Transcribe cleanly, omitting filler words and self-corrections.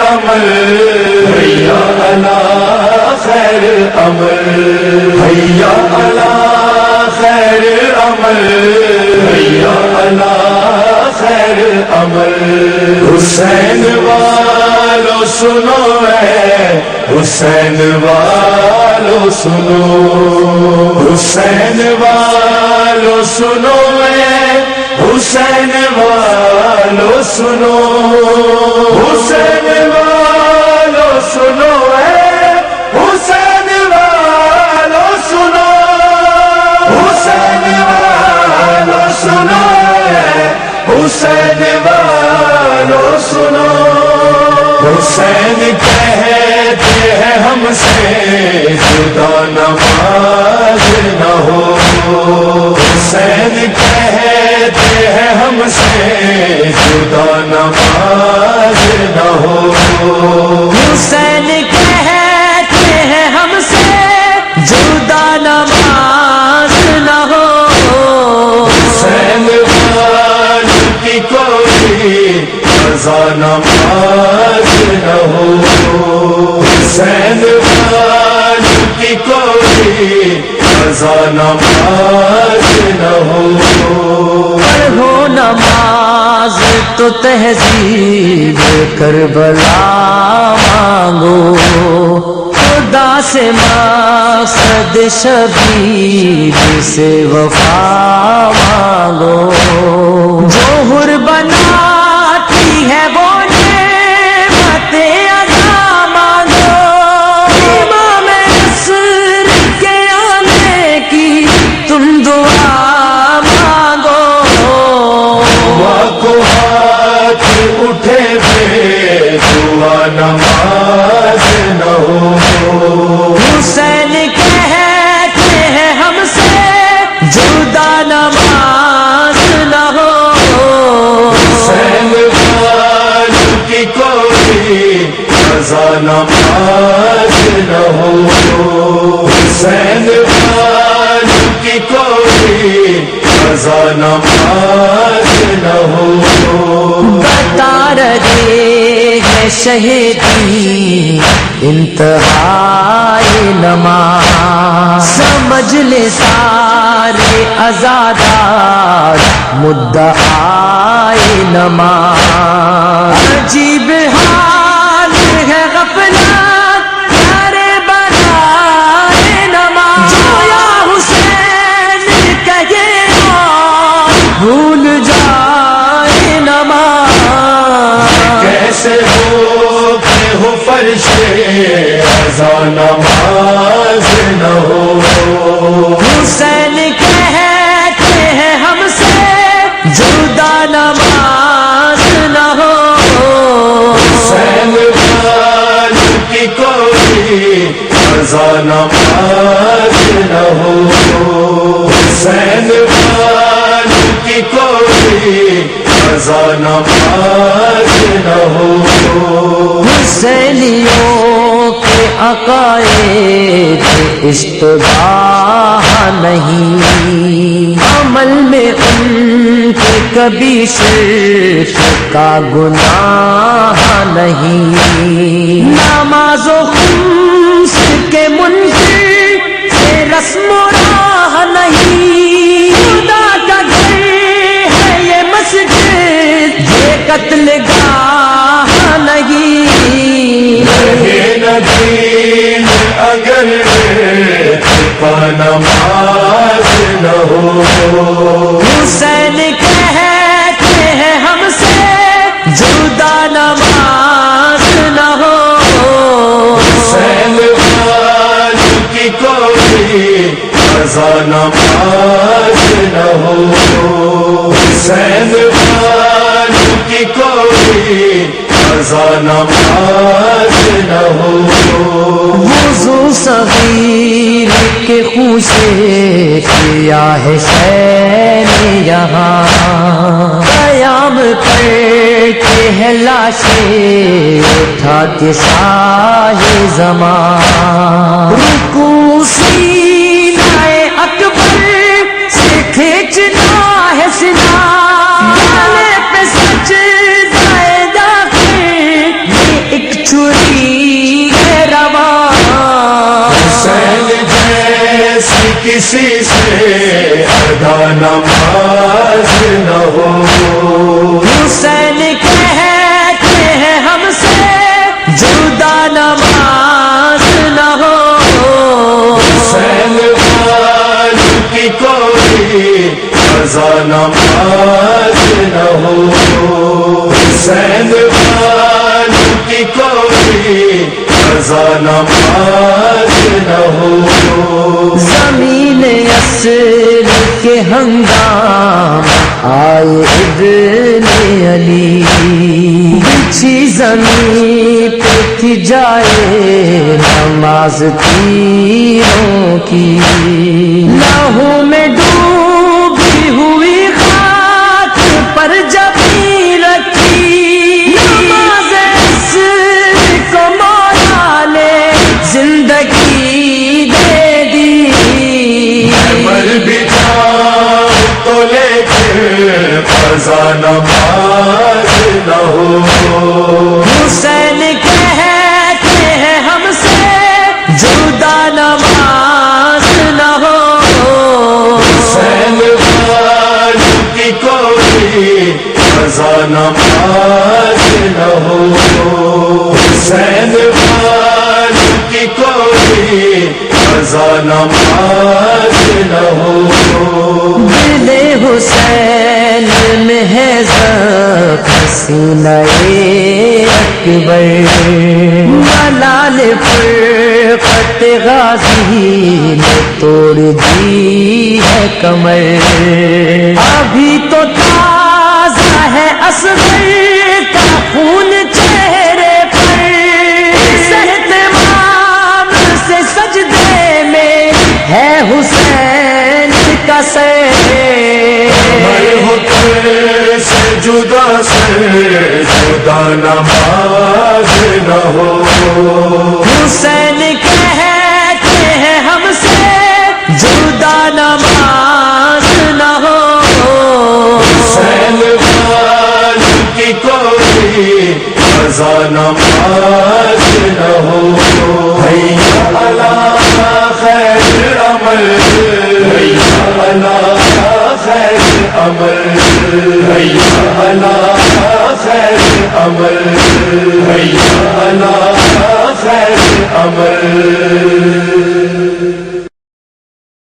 عمل حیا علی خیر عمل حیا علی خیر عمل حیا علی خیر عمل حسین والو سنو ہے حسین والو سنو حسین والو سنو ہے حسین والو سنو حسین والو سنو ہے حسین والو سنو حسین والو سنو ہے حسین والو سنو حسین کہتے ہیں ہم سے جدا نماز نہ ہو حسین کہتے ہیں ہم سے جدا نماز نہ ہو حسین کہتے ہیں ہم سے جدا نماز نہ ہو حسین والوں کی کوئی قضا نماز نہ ہو حسین والوں کی کوئی قضا نماز نہ ہو پڑھو نماز تو تہذیب کربلا مانگو خدا سے مقصد شبیر سے وفا مانگو جو حر بناتی ہے وہ نعمت عطا مانگو امام نصر کے آنے کی تم دعا مانگو دعا کو ہاتھ اٹھے بے دعا نماز نہ ہو حسین کہتے ہیں ہم سے جدا نماز نہ ہو حسین والوں کی کوئی قضا نماز نہ ہو حسین والوں کی کوئی قضا نماز نہ ہو بتا رہے ہیں شہیدی انتہائی نماز سمجھ لے سارے آزادار مدعائی نماز عجیب حال ہے غفلت کرے برائے نماز جویا حسین کہے اور بھول جائے نماز کیسے ہوتے ہو فرش ازا نماز نہ ہو حسین کہتے ہیں ہم سے جدا نماز نہ ہو حسین والوں کی کوئی قضا نماز نہ ہو حسین والوں کی کوئی قضا نماز نہ ہو حسینیوں کے عقائد اشتباہ نہیں عمل میں ان کے کبھی شرک کا گناہ نہیں نماز و خمس کے منکر سے رسم و راہ نہیں خدا کا گھر ہے یہ مسجد یہ قتل گاہ نہیں رہے نہ دین اگر چھپا نماز نہ ہو حسین کہتے ہیں ہم سے جدا نماز نہ ہو حسین والوں کی کوئی قضا نماز نہ ہو حسین والوں کی کوئی قضا نماز نہ ہو وضو صغیر کے خون سے کیا ہے شین یہاں قیام کرتے ہیں لاشیں اٹھا کے شاہ زمان رکوع سینہ اکبر سے کھینچنا ہے سنا گلے پہ سجدہ داخل یہ ایک قضا نماز نہ ہو، حسین والوں کی کوئی قضا نماز نہ ہو۔ زمین اصل کے ہنگام آئے ابن علی، بچھی زمین پہ تھی جائے نماز تیروں کی، لہو میں ڈوبی ہوئی خاک پر جبیں رکھی، نماز اصل کو مولا نے زندگی دے دی، مر بھی جاؤں تو لیکن قضا نماز نہ ہو، حسین کہتے ہیں ہم سے جدا نماز نہ ہو، حسین والوں کی کوئی قضا نماز نہ ہو، حسین والوں کی کوئی قضا نماز نہ ہو۔ دل حسین میں ہے ذوق سینہ اکبر، ملال فرقت غازی نے توڑ دی ہے کمر، ابھی تو تازہ ہے اصغر کا خون چہرے پر، اہتمام سے سجدے میں ہے حسین کا سر، سے جدا نماز نہ ہو، حسین کہتے ہیں ہم سے جدا نماز نہ ہو، حسین والوں کی کوئی قضا نماز نہ ہو، حیا علی خیر عمل، حیا علی خیر عمل، حیا علی خیر عمل، حیا علی خیر عمل۔